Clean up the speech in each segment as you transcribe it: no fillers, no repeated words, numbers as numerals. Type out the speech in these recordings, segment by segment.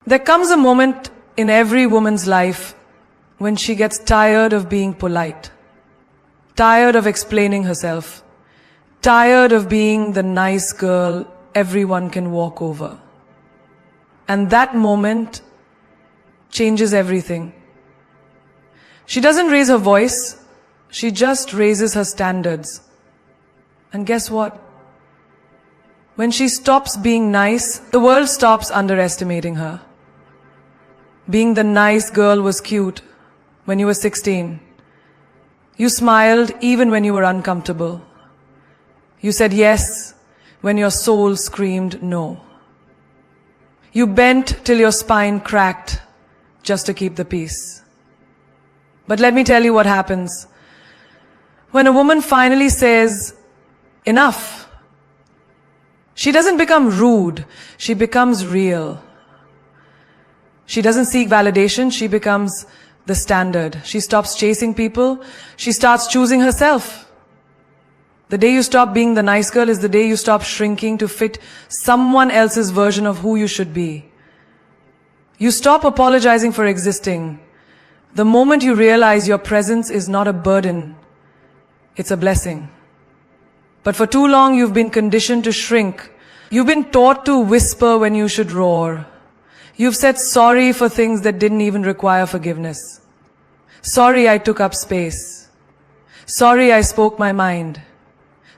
There comes a moment in every woman's life when she gets tired of being polite, tired of explaining herself, tired of being the nice girl everyone can walk over. And that moment changes everything. She doesn't raise her voice, she just raises her standards. And guess what? When she stops being nice, the world stops underestimating her. Being the nice girl was cute when you were 16. You smiled even when you were uncomfortable. You said yes when your soul screamed no. You bent till your spine cracked just to keep the peace. But let me tell you what happens. When a woman finally says, enough, she doesn't become rude, she becomes real. She doesn't seek validation, she becomes the standard. She stops chasing people, she starts choosing herself. The day you stop being the nice girl is the day you stop shrinking to fit someone else's version of who you should be. You stop apologizing for existing. The moment you realize your presence is not a burden, it's a blessing. But for too long you've been conditioned to shrink. You've been taught to whisper when you should roar. You've said sorry for things that didn't even require forgiveness. Sorry I took up space. Sorry I spoke my mind.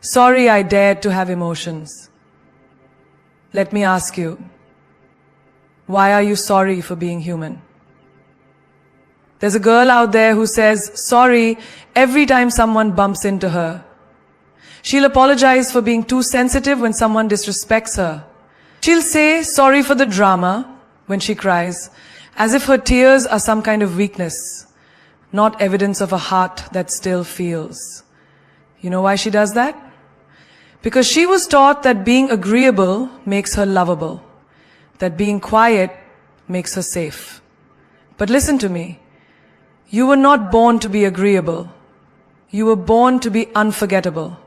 Sorry I dared to have emotions. Let me ask you, why are you sorry for being human? There's a girl out there who says sorry every time someone bumps into her. She'll apologize for being too sensitive when someone disrespects her. She'll say sorry for the drama when she cries, as if her tears are some kind of weakness, not evidence of a heart that still feels. You know why she does that? Because she was taught that being agreeable makes her lovable, that being quiet makes her safe. But listen to me. You were not born to be agreeable. You were born to be unforgettable.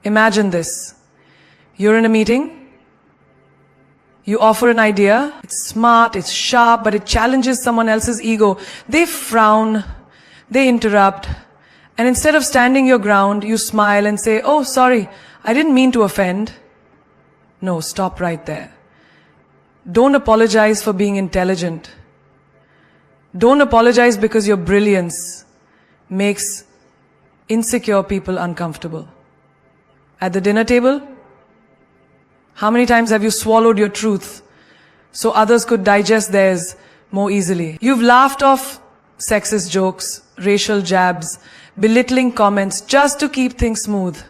Imagine this. You're in a meeting. You offer an idea. It's smart, it's sharp, but it challenges someone else's ego. They frown, they interrupt, and instead of standing your ground, you smile and say, "Oh, sorry, I didn't mean to offend." No, stop right there. Don't apologize for being intelligent. Don't apologize because your brilliance makes insecure people uncomfortable. At the dinner table, how many times have you swallowed your truth so others could digest theirs more easily? You've laughed off sexist jokes, racial jabs, belittling comments just to keep things smooth.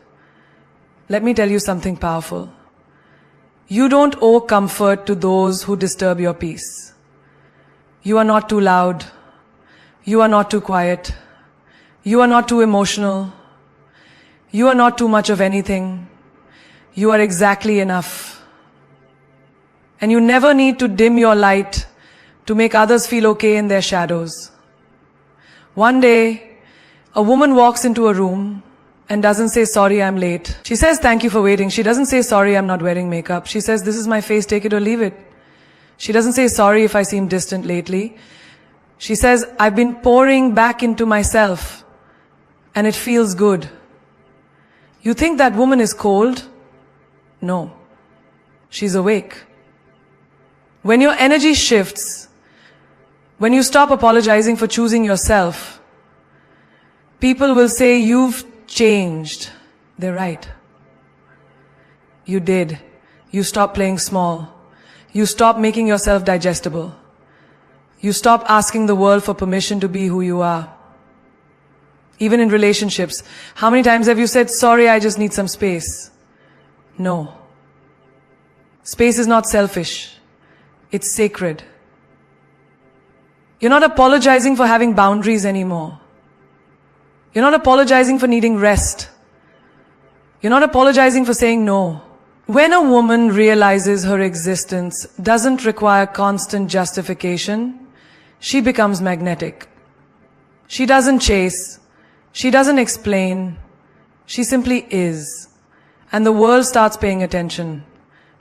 Let me tell you something powerful. You don't owe comfort to those who disturb your peace. You are not too loud. You are not too quiet. You are not too emotional. You are not too much of anything. You are exactly enough. And you never need to dim your light to make others feel okay in their shadows. One day, a woman walks into a room and doesn't say, "Sorry, I'm late." She says, "Thank you for waiting." She doesn't say, "Sorry, I'm not wearing makeup." She says, "This is my face, take it or leave it." She doesn't say, "Sorry if I seem distant lately." She says, "I've been pouring back into myself and it feels good." You think that woman is cold? No. She's awake. When your energy shifts, when you stop apologizing for choosing yourself, people will say, "You've changed." They're right. You did. You stopped playing small. You stopped making yourself digestible. You stopped asking the world for permission to be who you are. Even in relationships, how many times have you said, "Sorry, I just need some space"? No. Space is not selfish. It's sacred. You're not apologizing for having boundaries anymore. You're not apologizing for needing rest. You're not apologizing for saying no. When a woman realizes her existence doesn't require constant justification, she becomes magnetic. She doesn't chase. She doesn't explain. She simply is. And the world starts paying attention.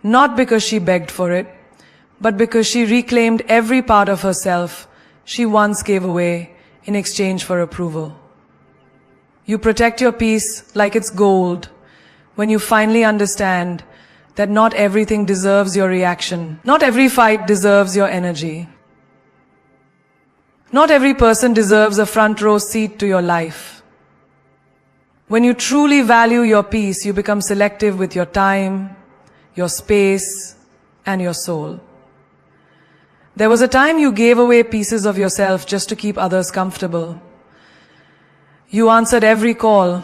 Not because she begged for it, but because she reclaimed every part of herself she once gave away in exchange for approval. You protect your peace like it's gold when you finally understand that not everything deserves your reaction. Not every fight deserves your energy. Not every person deserves a front row seat to your life. When you truly value your peace, you become selective with your time, your space, and your soul. There was a time you gave away pieces of yourself just to keep others comfortable. You answered every call,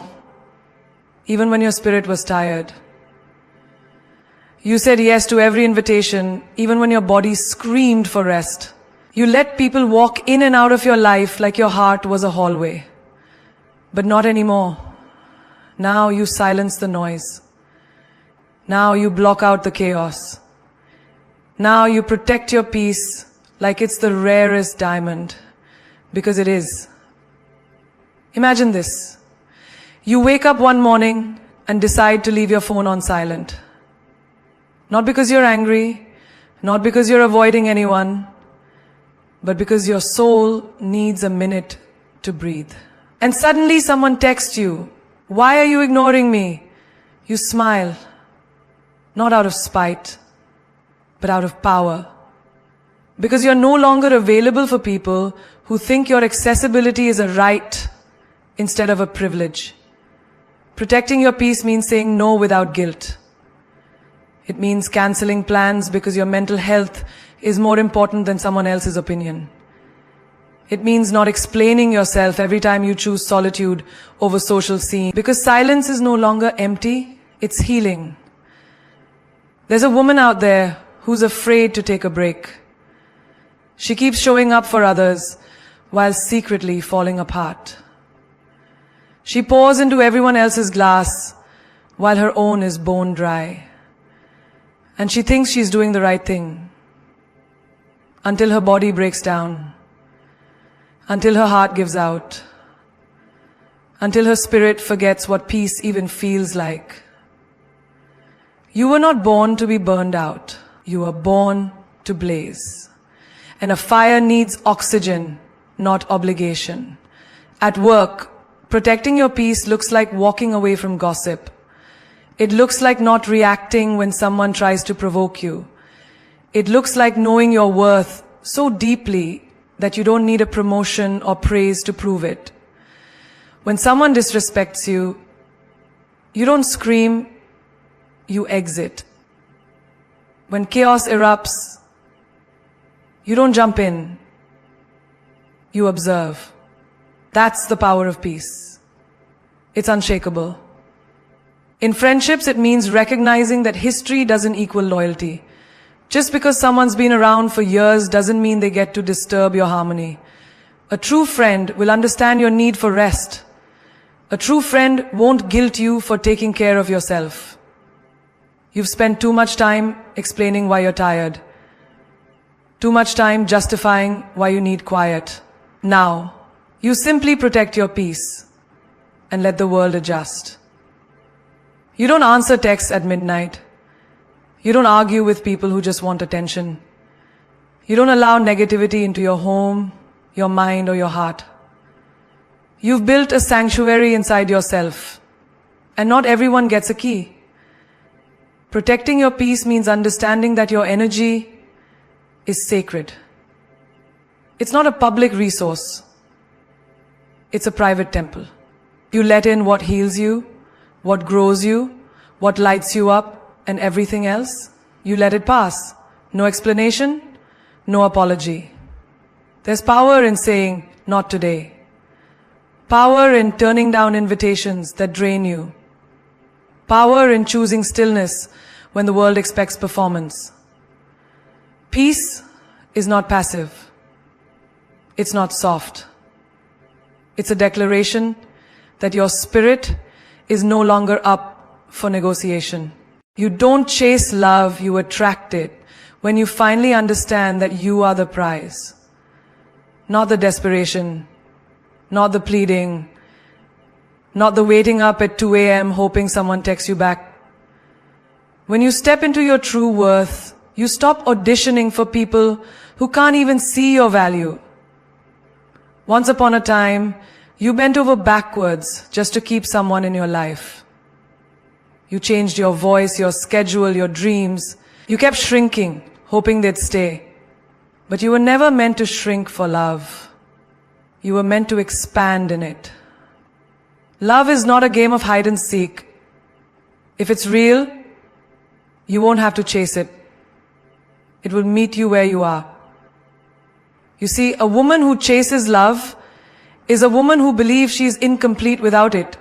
even when your spirit was tired. You said yes to every invitation, even when your body screamed for rest. You let people walk in and out of your life like your heart was a hallway. But not anymore. Now you silence the noise. Now you block out the chaos. Now you protect your peace like it's the rarest diamond, because it is. Imagine this. You wake up one morning and decide to leave your phone on silent. Not because you're angry, not because you're avoiding anyone, but because your soul needs a minute to breathe. And suddenly someone texts you, "Why are you ignoring me?" You smile, not out of spite, but out of power. Because you're no longer available for people who think your accessibility is a right instead of a privilege. Protecting your peace means saying no without guilt. It means canceling plans because your mental health is more important than someone else's opinion. It means not explaining yourself every time you choose solitude over social scene, because silence is no longer empty, it's healing. There's a woman out there who's afraid to take a break. She keeps showing up for others while secretly falling apart. She pours into everyone else's glass while her own is bone dry. And she thinks she's doing the right thing until her body breaks down, until her heart gives out, until her spirit forgets what peace even feels like. You were not born to be burned out. You were born to blaze. And a fire needs oxygen, not obligation. At work, protecting your peace looks like walking away from gossip. It looks like not reacting when someone tries to provoke you. It looks like knowing your worth so deeply that you don't need a promotion or praise to prove it. When someone disrespects you, you don't scream, you exit. When chaos erupts, you don't jump in, you observe. That's the power of peace. It's unshakable. In friendships, it means recognizing that history doesn't equal loyalty. Just because someone's been around for years doesn't mean they get to disturb your harmony. A true friend will understand your need for rest. A true friend won't guilt you for taking care of yourself. You've spent too much time explaining why you're tired. Too much time justifying why you need quiet. Now, you simply protect your peace and let the world adjust. You don't answer texts at midnight. You don't argue with people who just want attention. You don't allow negativity into your home, your mind, or your heart. You've built a sanctuary inside yourself, and not everyone gets a key. Protecting your peace means understanding that your energy is sacred. It's not a public resource. It's a private temple. You let in what heals you, what grows you, what lights you up, and everything else, you let it pass. No explanation, no apology. There's power in saying, not today. Power in turning down invitations that drain you. Power in choosing stillness when the world expects performance. Peace is not passive. It's not soft. It's a declaration that your spirit is no longer up for negotiation. You don't chase love, you attract it when you finally understand that you are the prize. Not the desperation, not the pleading, not the waiting up at 2 a.m. hoping someone texts you back. When you step into your true worth, You stop auditioning for people who can't even see your value. Once upon a time, you bent over backwards just to keep someone in your life. You changed your voice, your schedule, your dreams. You kept shrinking, hoping they'd stay. But you were never meant to shrink for love. You were meant to expand in it. Love is not a game of hide and seek. If it's real, you won't have to chase it. It will meet you where you are. You see, a woman who chases love is a woman who believes she's incomplete without it.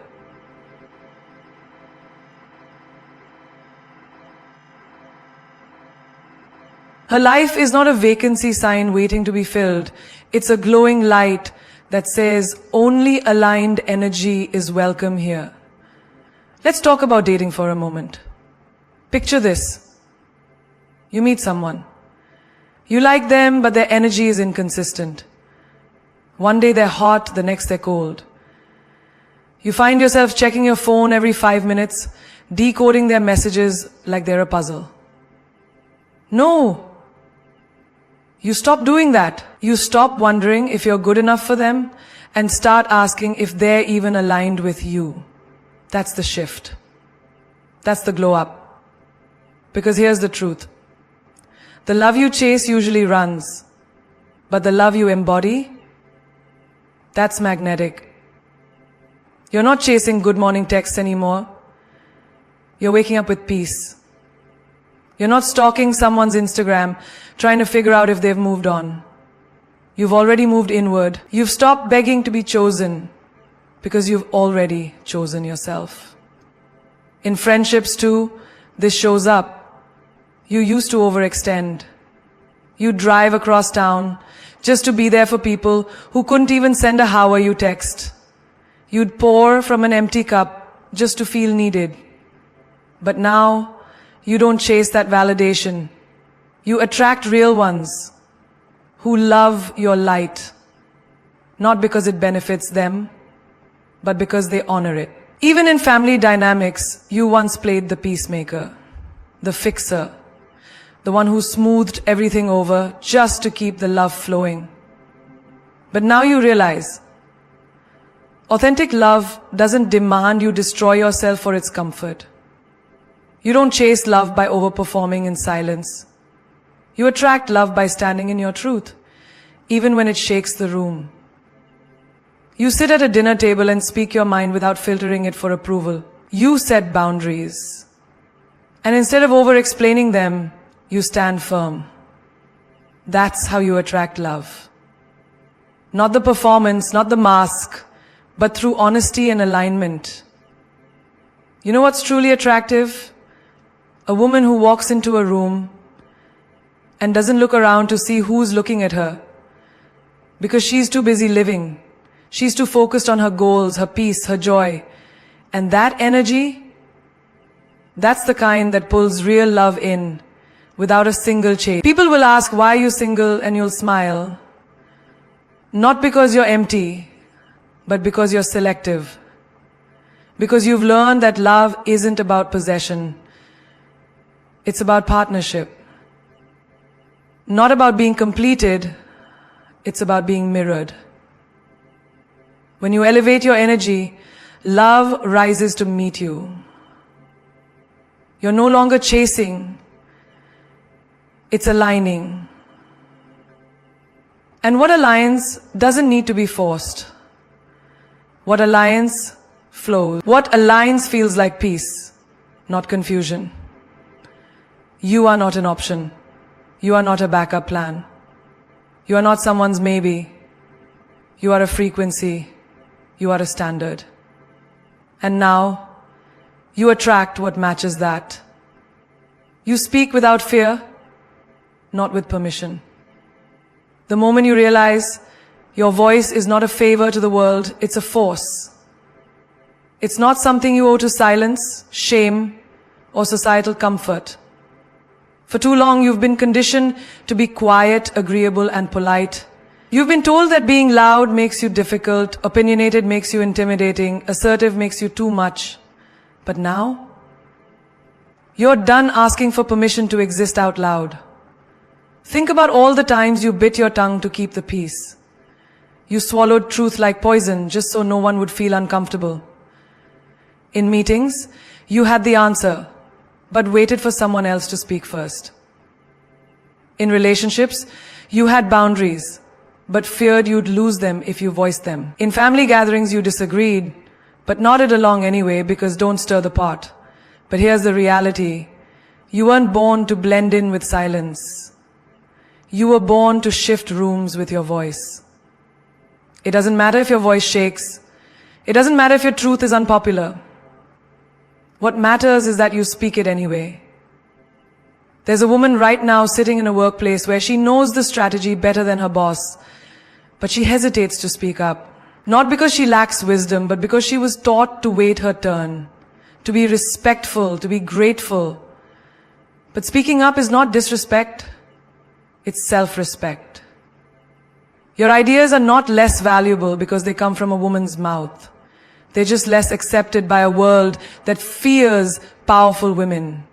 Her life is not a vacancy sign waiting to be filled. It's a glowing light that says only aligned energy is welcome here. Let's talk about dating for a moment. Picture this. You meet someone. You like them, but their energy is inconsistent. One day they're hot, the next they're cold. You find yourself checking your phone every 5 minutes, decoding their messages like they're a puzzle. No! You stop doing that. You stop wondering if you're good enough for them and start asking if they're even aligned with you. That's the shift. That's the glow up. Because here's the truth. The love you chase usually runs, but the love you embody, that's magnetic. You're not chasing good morning texts anymore. You're waking up with peace. You're not stalking someone's Instagram, trying to figure out if they've moved on. You've already moved inward. You've stopped begging to be chosen because you've already chosen yourself. In friendships too, this shows up. You used to overextend. You'd drive across town just to be there for people who couldn't even send a "how are you" text. You'd pour from an empty cup just to feel needed. But now, you don't chase that validation. You attract real ones who love your light, not because it benefits them, but because they honor it. Even in family dynamics, you once played the peacemaker, the fixer, the one who smoothed everything over just to keep the love flowing. But now you realize, authentic love doesn't demand you destroy yourself for its comfort. You don't chase love by overperforming in silence. You attract love by standing in your truth, even when it shakes the room. You sit at a dinner table and speak your mind without filtering it for approval. You set boundaries. And instead of over-explaining them, you stand firm. That's how you attract love. Not the performance, not the mask, but through honesty and alignment. You know what's truly attractive? A woman who walks into a room and doesn't look around to see who's looking at her because she's too busy living. She's too focused on her goals, her peace, her joy. And that energy, that's the kind that pulls real love in without a single chase. People will ask, why are you single? And you'll smile. Not because you're empty, but because you're selective. Because you've learned that love isn't about possession. It's about partnership. Not about being completed, it's about being mirrored. When you elevate your energy, love rises to meet you. You're no longer chasing, it's aligning. And what aligns doesn't need to be forced. What aligns flows. What aligns feels like peace, not confusion. You are not an option. You are not a backup plan. You are not someone's maybe. You are a frequency. You are a standard. And now, you attract what matches that. You speak without fear, not with permission. The moment you realize your voice is not a favor to the world, it's a force. It's not something you owe to silence, shame, or societal comfort. For too long, you've been conditioned to be quiet, agreeable, and polite. You've been told that being loud makes you difficult, opinionated makes you intimidating, assertive makes you too much. But now, You're done asking for permission to exist out loud. Think about all the times you bit your tongue to keep the peace. You swallowed truth like poison just so no one would feel uncomfortable. In meetings, you had the answer, but waited for someone else to speak first. In relationships, you had boundaries, but feared you'd lose them if you voiced them. In family gatherings, you disagreed, but nodded along anyway because don't stir the pot. But here's the reality. You weren't born to blend in with silence. You were born to shift rooms with your voice. It doesn't matter if your voice shakes. It doesn't matter if your truth is unpopular. What matters is that you speak it anyway. There's a woman right now sitting in a workplace where she knows the strategy better than her boss, but she hesitates to speak up. Not because she lacks wisdom, but because she was taught to wait her turn, to be respectful, to be grateful. But speaking up is not disrespect, it's self-respect. Your ideas are not less valuable because they come from a woman's mouth. They're just less accepted by a world that fears powerful women.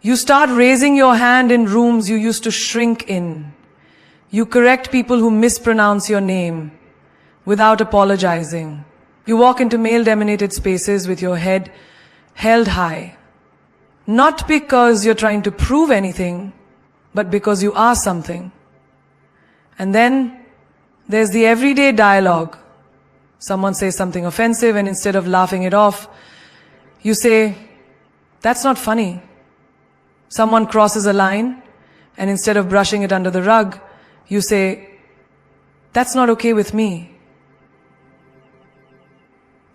You start raising your hand in rooms you used to shrink in. You correct people who mispronounce your name without apologizing. You walk into male-dominated spaces with your head held high. Not because you're trying to prove anything, but because you are something. And then there's the everyday dialogue. Someone says something offensive and instead of laughing it off, you say, "That's not funny." Someone crosses a line and instead of brushing it under the rug, you say, "That's not okay with me."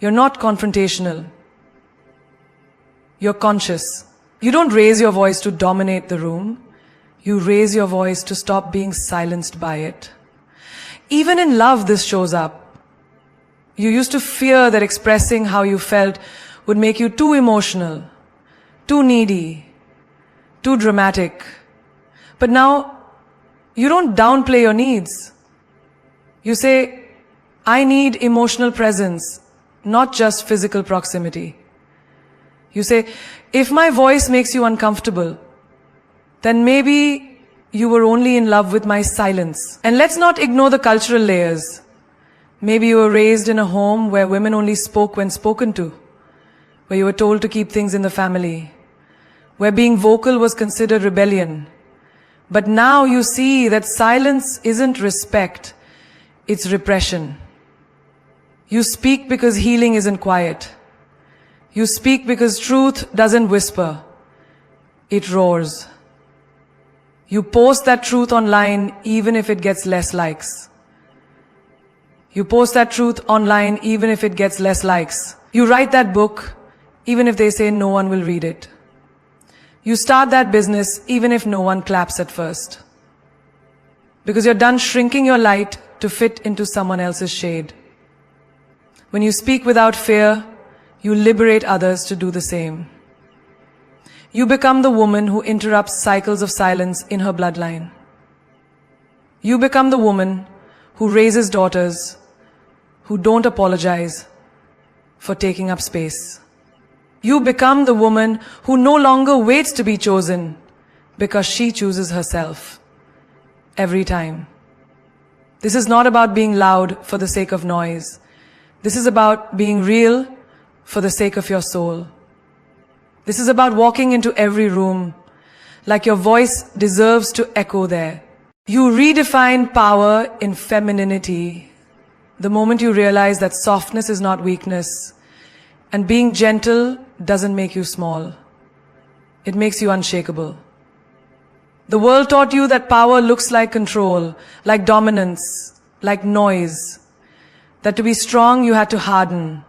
You're not confrontational. You're conscious. You don't raise your voice to dominate the room. You raise your voice to stop being silenced by it. Even in love, this shows up. You used to fear that expressing how you felt would make you too emotional, too needy, too dramatic. But now, you don't downplay your needs. You say, "I need emotional presence, not just physical proximity." You say, "If my voice makes you uncomfortable, then maybe you were only in love with my silence." And let's not ignore the cultural layers. Maybe you were raised in a home where women only spoke when spoken to, where you were told to keep things in the family, where being vocal was considered rebellion. But now you see that silence isn't respect, it's repression. You speak because healing isn't quiet. You speak because truth doesn't whisper, it roars. You post that truth online even if it gets less likes. You post that truth online even if it gets less likes. You write that book even if they say no one will read it. You start that business even if no one claps at first. Because you're done shrinking your light to fit into someone else's shade. When you speak without fear, you liberate others to do the same. You become the woman who interrupts cycles of silence in her bloodline. You become the woman who raises daughters who don't apologize for taking up space. You become the woman who no longer waits to be chosen because she chooses herself every time. This is not about being loud for the sake of noise. This is about being real for the sake of your soul. This is about walking into every room like your voice deserves to echo there. You redefine power in femininity the moment you realize that softness is not weakness and being gentle doesn't make you small. It makes you unshakable. The world taught you that power looks like control, like dominance, like noise. That to be strong you had to harden.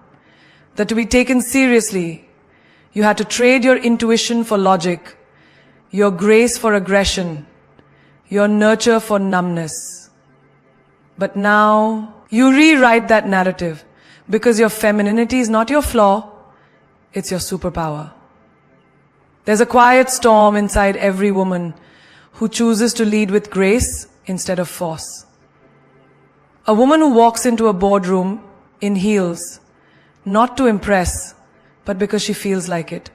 That to be taken seriously, you had to trade your intuition for logic, your grace for aggression, your nurture for numbness. But now, you rewrite that narrative because your femininity is not your flaw, it's your superpower. There's a quiet storm inside every woman who chooses to lead with grace instead of force. A woman who walks into a boardroom in heels, not to impress, but because she feels like it.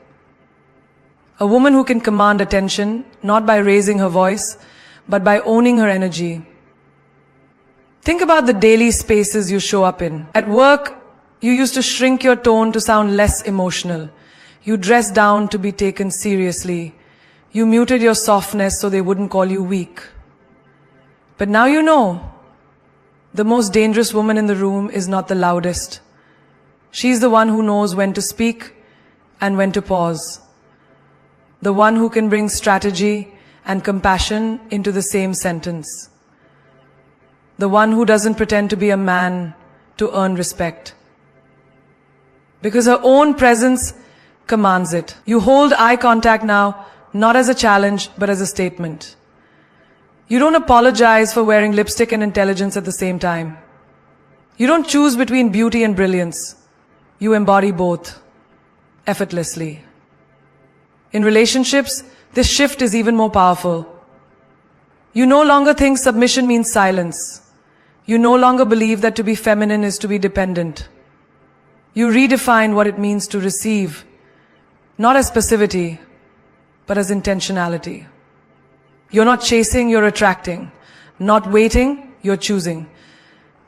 A woman who can command attention, not by raising her voice, but by owning her energy. Think about the daily spaces you show up in. At work, you used to shrink your tone to sound less emotional. You dressed down to be taken seriously. You muted your softness so they wouldn't call you weak. But now you know, the most dangerous woman in the room is not the loudest. She's the one who knows when to speak and when to pause. The one who can bring strategy and compassion into the same sentence. The one who doesn't pretend to be a man to earn respect. Because her own presence commands it. You hold eye contact now, not as a challenge, but as a statement. You don't apologize for wearing lipstick and intelligence at the same time. You don't choose between beauty and brilliance. You embody both, effortlessly. In relationships, this shift is even more powerful. You no longer think submission means silence. You no longer believe that to be feminine is to be dependent. You redefine what it means to receive, not as passivity, but as intentionality. You're not chasing, you're attracting. Not waiting, you're choosing.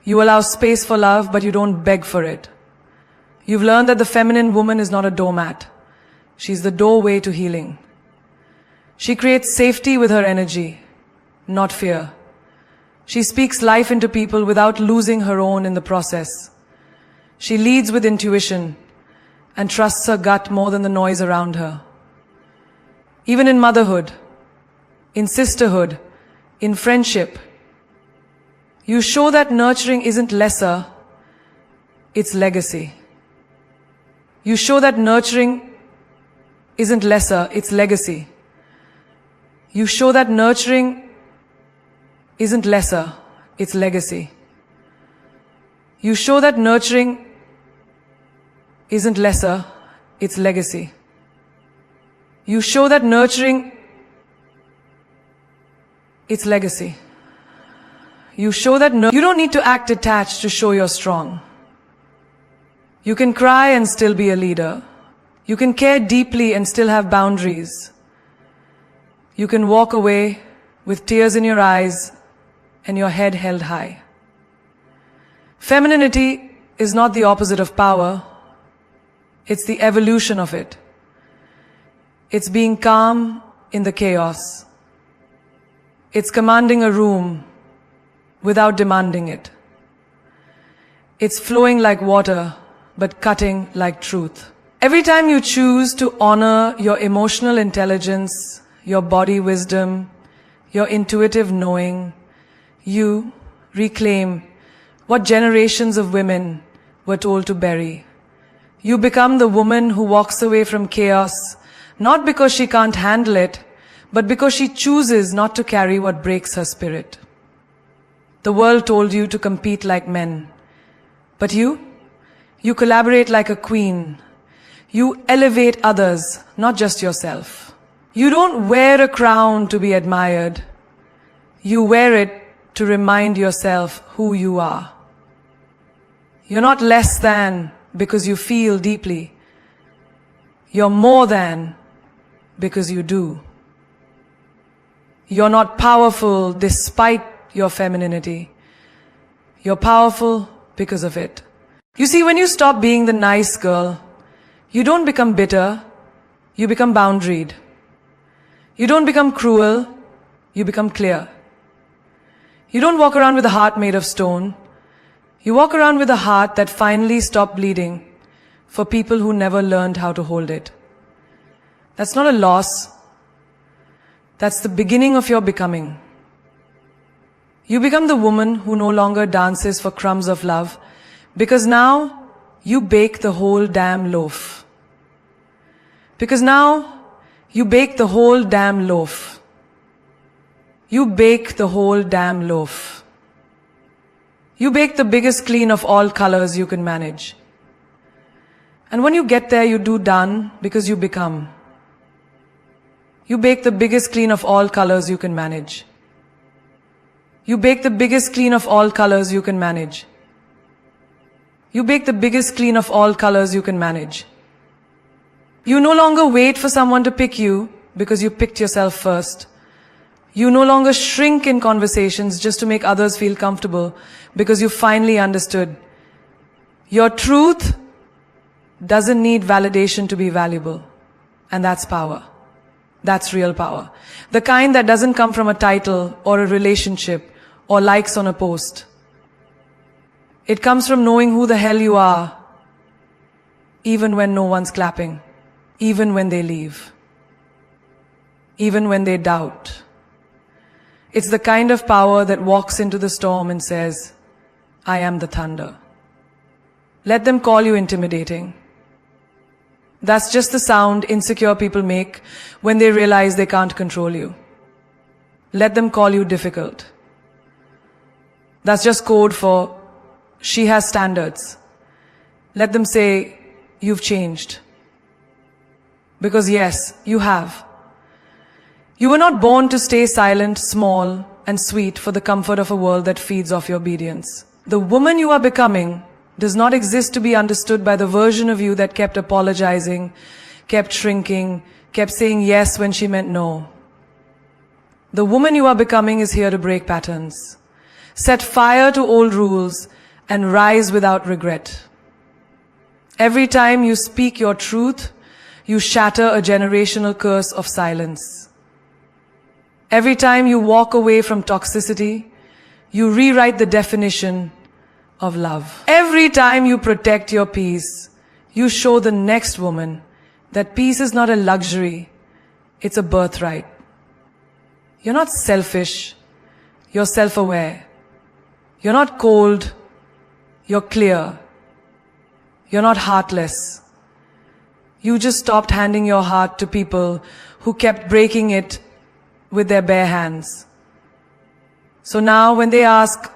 You allow space for love, but you don't beg for it. You've learned that the feminine woman is not a doormat. She's the doorway to healing. She creates safety with her energy, not fear. She speaks life into people without losing her own in the process. She leads with intuition and trusts her gut more than the noise around her. Even in motherhood, in sisterhood, in friendship, you show that nurturing isn't lesser, it's legacy. You show that nurturing isn't lesser, it's legacy. You show that nurturing isn't lesser, it's legacy. You show that nurturing isn't lesser, it's legacy. You show that nurturing, it's legacy. You show that you don't need to act detached to show you're strong. You can cry and still be a leader. You can care deeply and still have boundaries. You can walk away with tears in your eyes and your head held high. Femininity is not the opposite of power. It's the evolution of it. It's being calm in the chaos. It's commanding a room without demanding it. It's flowing like water, but cutting like truth. Every time you choose to honor your emotional intelligence, your body wisdom, your intuitive knowing, you reclaim what generations of women were told to bury. You become the woman who walks away from chaos, not because she can't handle it, but because she chooses not to carry what breaks her spirit. The world told you to compete like men, but you collaborate like a queen. You elevate others, not just yourself. You don't wear a crown to be admired. You wear it to remind yourself who you are. You're not less than because you feel deeply. You're more than because you do. You're not powerful despite your femininity. You're powerful because of it. You see, when you stop being the nice girl, you don't become bitter, you become boundaried. You don't become cruel, you become clear. You don't walk around with a heart made of stone. You walk around with a heart that finally stopped bleeding for people who never learned how to hold it. That's not a loss. That's the beginning of your becoming. You become the woman who no longer dances for crumbs of love, because now you bake the whole damn loaf. Because now you bake the whole damn loaf. You bake the whole damn loaf. You bake the biggest clean of all colors you can manage. And when you get there, you do done because you become. You bake the biggest clean of all colors you can manage. You bake the biggest clean of all colors you can manage. You bake the biggest clean of all colors you can manage. You no longer wait for someone to pick you because you picked yourself first. You no longer shrink in conversations just to make others feel comfortable because you finally understood. Your truth doesn't need validation to be valuable. And that's power. That's real power. The kind that doesn't come from a title or a relationship or likes on a post. It comes from knowing who the hell you are, even when no one's clapping, even when they leave, even when they doubt. It's the kind of power that walks into the storm and says, I am the thunder. Let them call you intimidating. That's just the sound insecure people make when they realize they can't control you. Let them call you difficult. That's just code for she has standards. Let them say you've changed. Because yes, you have. You were not born to stay silent, small, and sweet for the comfort of a world that feeds off your obedience. The woman you are becoming does not exist to be understood by the version of you that kept apologizing, kept shrinking, kept saying yes when she meant no. The woman you are becoming is here to break patterns, set fire to old rules, and rise without regret. Every time you speak your truth, you shatter a generational curse of silence. Every time you walk away from toxicity, you rewrite the definition of love. Every time you protect your peace, you show the next woman that peace is not a luxury, it's a birthright. You're not selfish, you're self-aware. You're not cold, you're clear. You're not heartless. You just stopped handing your heart to people who kept breaking it with their bare hands. So now when they ask,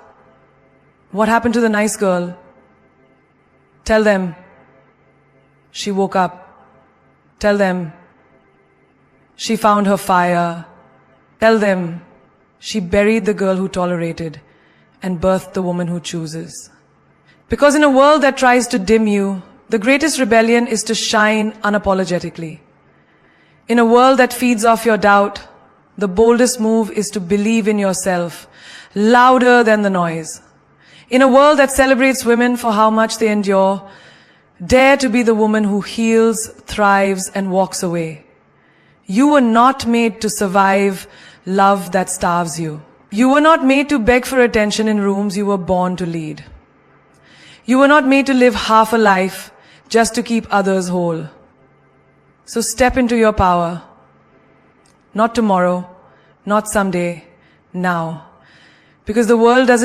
what happened to the nice girl? Tell them, she woke up. Tell them, she found her fire. Tell them, she buried the girl who tolerated and birthed the woman who chooses. Because in a world that tries to dim you, the greatest rebellion is to shine unapologetically. In a world that feeds off your doubt, the boldest move is to believe in yourself, louder than the noise. In a world that celebrates women for how much they endure, dare to be the woman who heals, thrives, and walks away. You were not made to survive love that starves you. You were not made to beg for attention in rooms you were born to lead. You were not made to live half a life just to keep others whole. So step into your power. Not tomorrow, not someday, now. Because the world doesn't